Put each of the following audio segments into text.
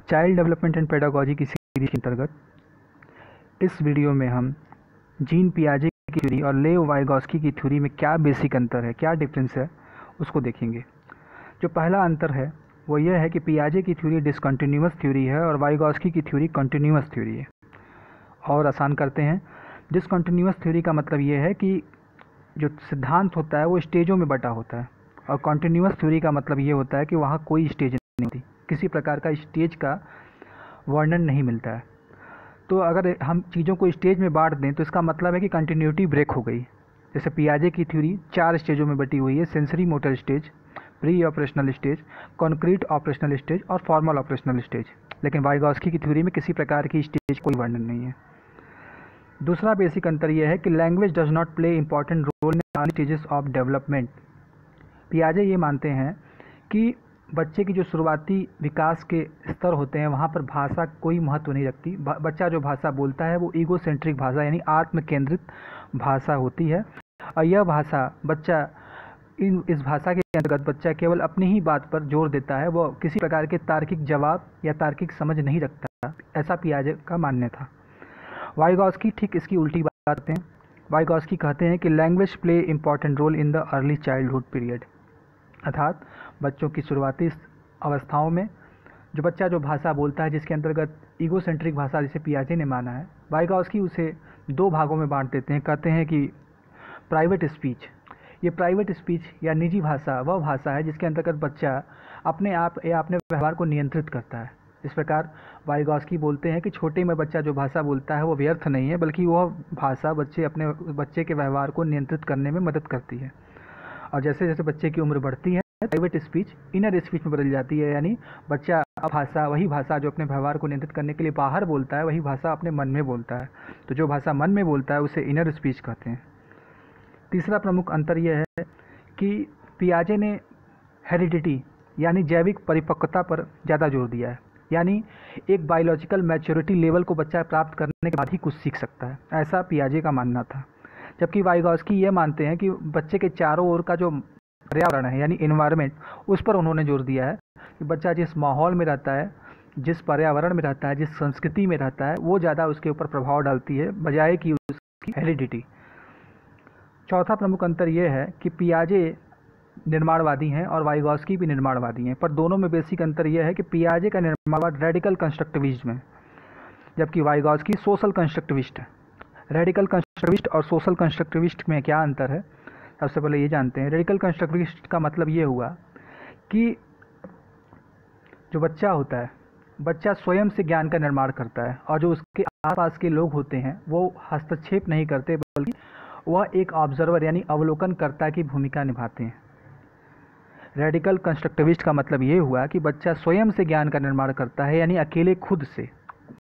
Child development and pedagogy की series के अंतर्गत इस वीडियो में हम जीन पियाजे की थ्योरी और लेव वाइगॉस्की की थ्योरी में क्या बेसिक अंतर है, क्या डिफरेंस है, उसको देखेंगे। जो पहला अंतर है वो यह है कि पियाजे की थ्योरी डिसकंटिन्यूअस थ्योरी है और वाइगॉस्की की थ्योरी कंटिन्यूअस थ्योरी है। और आसान करते हैं, डिसकंटिन्यूअस थ्योरी का मतलब ये है कि जो सिद्धांत होता है वो स्टेजों में बटा होता है, और कंटिन्यूअस थ्योरी का मतलब ये होता है कि वहाँ कोई स्टेज नहीं होती, किसी प्रकार का स्टेज का वर्णन नहीं मिलता है। तो अगर हम चीज़ों को स्टेज में बांट दें तो इसका मतलब है कि कंटिन्यूटी ब्रेक हो गई। जैसे पियाजे की थ्योरी 4 स्टेजों में बटी हुई है: sensory motor stage, pre operational stage, concrete operational stage और फॉर्मल ऑपरेशनल स्टेज। लेकिन वाइगॉस्की की थ्योरी में किसी प्रकार की स्टेज कोई वर्णन नहीं है। दूसरा बेसिक अंतर यह है कि language does not play important role in early stages of development. पियाजे ये मानते हैं कि बच्चे की जो शुरुआती विकास के स्तर होते हैं वहाँ पर भाषा कोई महत्व नहीं रखती। बच्चा जो भाषा बोलता है वो ईगो सेंट्रिक भाषा यानी आत्म केंद्रित भाषा होती है, और यह भाषा बच्चा इस भाषा के अंतर्गत बच्चा केवल अपनी ही बात पर जोर देता है, वो किसी प्रकार के तार्किक जवाब या तार्किक समझ नहीं रखता। ऐसा पियाजे का मानना था। वाइगॉस्की ठीक इसकी उल्टी बात करते हैं। वाइगॉस्की कहते हैं कि language play important role in the early childhood period, अर्थात बच्चों की शुरुआती अवस्थाओं में जो बच्चा जो भाषा बोलता है, जिसके अंतर्गत ईगोसेंट्रिक भाषा जिसे पियाजे ने माना है, वाइगॉस्की उसे 2 भागों में बांट देते हैं। कहते हैं कि प्राइवेट स्पीच, ये प्राइवेट स्पीच या निजी भाषा वह भाषा है जिसके अंतर्गत बच्चा अपने आप या अपने व्यवहार को नियंत्रित करता है। इस प्रकार वाइगॉस्की बोलते हैं कि छोटे में बच्चा जो भाषा बोलता है वो व्यर्थ नहीं है, बल्कि वह भाषा बच्चे के व्यवहार को नियंत्रित करने में मदद करती है। और जैसे जैसे बच्चे की उम्र बढ़ती है, प्राइवेट स्पीच इनर स्पीच में बदल जाती है, यानी बच्चा वही भाषा जो अपने व्यवहार को नियंत्रित करने के लिए बाहर बोलता है, वही भाषा अपने मन में बोलता है। तो जो भाषा मन में बोलता है उसे इनर स्पीच कहते हैं। तीसरा प्रमुख अंतर यह है कि पियाजे ने हेरिडिटी यानी जैविक परिपक्वता पर ज़्यादा जोर दिया है, यानी एक बायोलॉजिकल मैच्योरिटी लेवल को बच्चा प्राप्त करने के बाद ही कुछ सीख सकता है, ऐसा पियाजे का मानना था। जबकि वाइगॉस्की ये मानते हैं कि बच्चे के चारों ओर का जो पर्यावरण है यानी एनवायरनमेंट, उस पर उन्होंने जोर दिया है कि बच्चा जिस माहौल में रहता है, जिस पर्यावरण में रहता है, जिस संस्कृति में रहता है, वो ज़्यादा उसके ऊपर प्रभाव डालती है बजाय कि उसकी हेरिडिटी। चौथा प्रमुख अंतर यह है कि पियाजे निर्माणवादी हैं और वाइगॉस्की भी निर्माणवादी हैं, पर दोनों में बेसिक अंतर यह है कि पियाजे का निर्माणवाद रेडिकल कंस्ट्रक्टिविज्म है, जबकि वाइगॉस्की सोशल कंस्ट्रक्टिविस्ट है। रेडिकल कंस्ट्रक्टिविस्ट और सोशल कंस्ट्रक्टिविस्ट में क्या अंतर है, सबसे पहले ये जानते हैं। रेडिकल कंस्ट्रक्टिविस्ट का मतलब ये हुआ कि जो बच्चा होता है, बच्चा स्वयं से ज्ञान का निर्माण करता है, और जो उसके आसपास के लोग होते हैं वो हस्तक्षेप नहीं करते, बल्कि वह एक ऑब्जर्वर यानी अवलोकनकर्ता की भूमिका निभाते हैं। रेडिकल कंस्ट्रक्टिविस्ट का मतलब ये हुआ कि बच्चा स्वयं से ज्ञान का निर्माण करता है, यानी अकेले खुद से।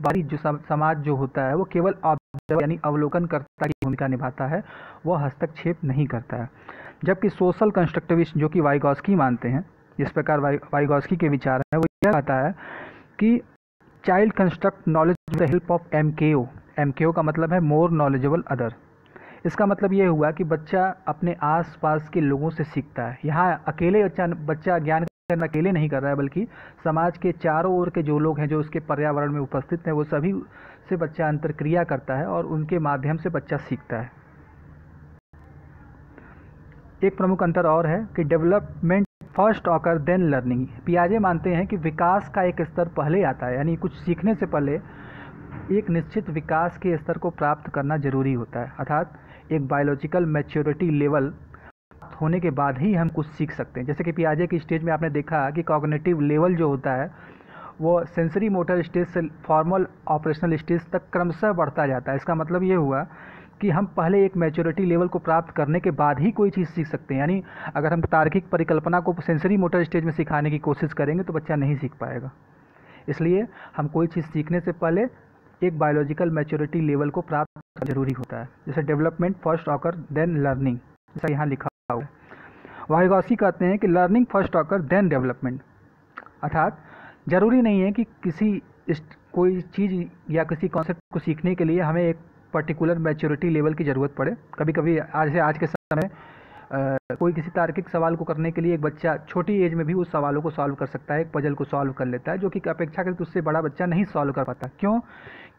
बाकी जो समाज जो होता है वो केवल ऑब्जर्वर यानी अवलोकनकर्ता की भूमिका निभाता है, वह हस्तक्षेप नहीं करता है। जबकि सोशल कंस्ट्रक्टिविस्ट जो कि वाइगॉस्की मानते हैं, जिस प्रकार वाइगॉस्की के विचार हैं, वो यह कहता है कि child construct knowledge with the help of MKO. MKO का मतलब है मोर नॉलेजेबल अदर। इसका मतलब ये हुआ कि बच्चा अपने आसपास के लोगों से सीखता है। यहाँ अकेले बच्चा ज्ञान अकेले नहीं कर रहा है, बल्कि समाज के चारों ओर के जो लोग हैं, जो उसके पर्यावरण में उपस्थित हैं, वो सभी से बच्चा अंतर्क्रिया करता है और उनके माध्यम से बच्चा सीखता है। एक प्रमुख अंतर और है कि development first occur then learning. पियाजे मानते हैं कि विकास का एक स्तर पहले आता है, यानी कुछ सीखने से पहले एक निश्चित विकास के स्तर को प्राप्त करना जरूरी होता है, अर्थात एक बायोलॉजिकल मैच्योरिटी लेवल होने के बाद ही हम कुछ सीख सकते हैं। जैसे कि पियाजे की स्टेज में आपने देखा कि कॉग्निटिव लेवल जो होता है वो सेंसरी मोटर स्टेज से फॉर्मल ऑपरेशनल स्टेज तक क्रमशः बढ़ता जाता है। इसका मतलब ये हुआ कि हम पहले एक मैच्योरिटी लेवल को प्राप्त करने के बाद ही कोई चीज़ सीख सकते हैं। यानी अगर हम तार्किक परिकल्पना को सेंसरी मोटर स्टेज में सिखाने की कोशिश करेंगे तो बच्चा नहीं सीख पाएगा। इसलिए हम कोई चीज़ सीखने से पहले एक बायोलॉजिकल मैच्योरिटी लेवल को प्राप्त करना जरूरी होता है। जैसे development first occur then learning, जैसा यहाँ लिखा हुआ है। वाइगॉस्की कहते हैं कि learning first occur then development, अर्थात जरूरी नहीं है कि कोई चीज़ या किसी कॉन्सेप्ट को सीखने के लिए हमें एक पर्टिकुलर मैच्योरिटी लेवल की ज़रूरत पड़े। कभी कभी आज के समय कोई किसी तार्किक सवाल को करने के लिए एक बच्चा छोटी एज में भी उस सवालों को सॉल्व कर सकता है, एक पजल को सॉल्व कर लेता है, जो कि अपेक्षाकृत उससे बड़ा बच्चा नहीं सॉल्व कर पाता। क्यों?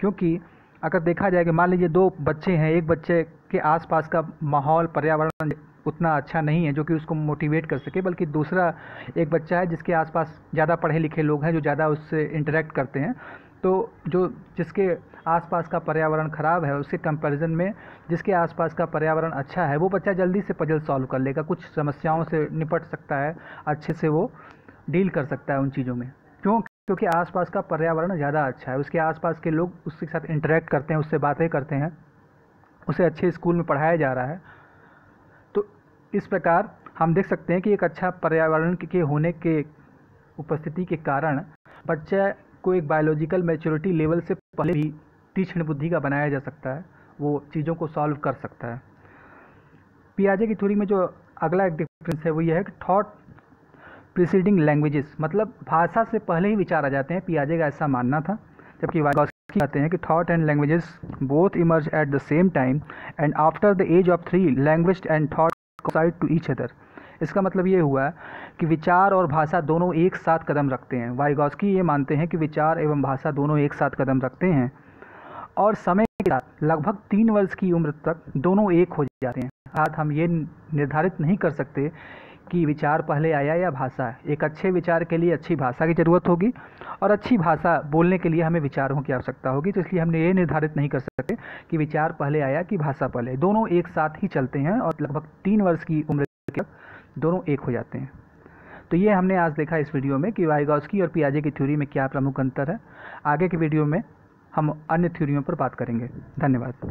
क्योंकि अगर देखा जाए कि मान लीजिए दो बच्चे हैं, एक बच्चे के आसपास का माहौल पर्यावरण उतना अच्छा नहीं है जो कि उसको मोटिवेट कर सके, बल्कि दूसरा एक बच्चा है जिसके आसपास ज़्यादा पढ़े लिखे लोग हैं जो ज़्यादा उससे इंटरेक्ट करते हैं, तो जो जिसके आसपास का पर्यावरण ख़राब है उसके कंपैरिजन में जिसके आसपास का पर्यावरण अच्छा है वो बच्चा जल्दी से पजल सॉल्व कर लेगा, कुछ समस्याओं से निपट सकता है, अच्छे से वो डील कर सकता है उन चीज़ों में। क्यों? क्योंकि आसपास का पर्यावरण ज़्यादा अच्छा है, उसके आसपास के लोग उसके साथ इंटरेक्ट करते हैं, उससे बातें करते हैं, उसे अच्छे स्कूल में पढ़ाया जा रहा है। तो इस प्रकार हम देख सकते हैं कि एक अच्छा पर्यावरण के होने के उपस्थिति के कारण बच्चा को एक बायोलॉजिकल मैच्योरिटी लेवल से पहले भी तीक्ष्ण बुद्धि का बनाया जा सकता है, वो चीज़ों को सॉल्व कर सकता है। पियाजे की थ्योरी में जो अगला एक डिफरेंस है वो ये है कि थॉट प्रीसीडिंग लैंग्वेजेस, मतलब भाषा से पहले ही विचार आ जाते हैं, पियाजे का ऐसा मानना था। जबकि वाइगॉस्की कहते हैं कि thought and languages both emerge at the same time and after the age of 3 language and thought coincide to each other. इसका मतलब ये हुआ कि विचार और भाषा दोनों एक साथ कदम रखते हैं। वाइगॉस्की ये मानते हैं कि विचार एवं भाषा दोनों एक साथ कदम रखते हैं और समय के साथ लगभग 3 वर्ष की उम्र तक दोनों एक हो जाते हैं। अर्थात हम ये निर्धारित नहीं कर सकते कि विचार पहले आया या भाषा। एक अच्छे विचार के लिए अच्छी भाषा की ज़रूरत होगी और अच्छी भाषा बोलने के लिए हमें विचारों की आवश्यकता होगी। तो इसलिए हमने ये निर्धारित नहीं कर सकते कि विचार पहले आया कि भाषा पहले, दोनों एक साथ ही चलते हैं और लगभग 3 वर्ष की उम्र तक दोनों एक हो जाते हैं। तो ये हमने आज देखा इस वीडियो में कि वाइगॉस्की और पियाजे की थ्योरी में क्या प्रमुख अंतर है। आगे के वीडियो में हम अन्य थ्योरियों पर बात करेंगे। धन्यवाद।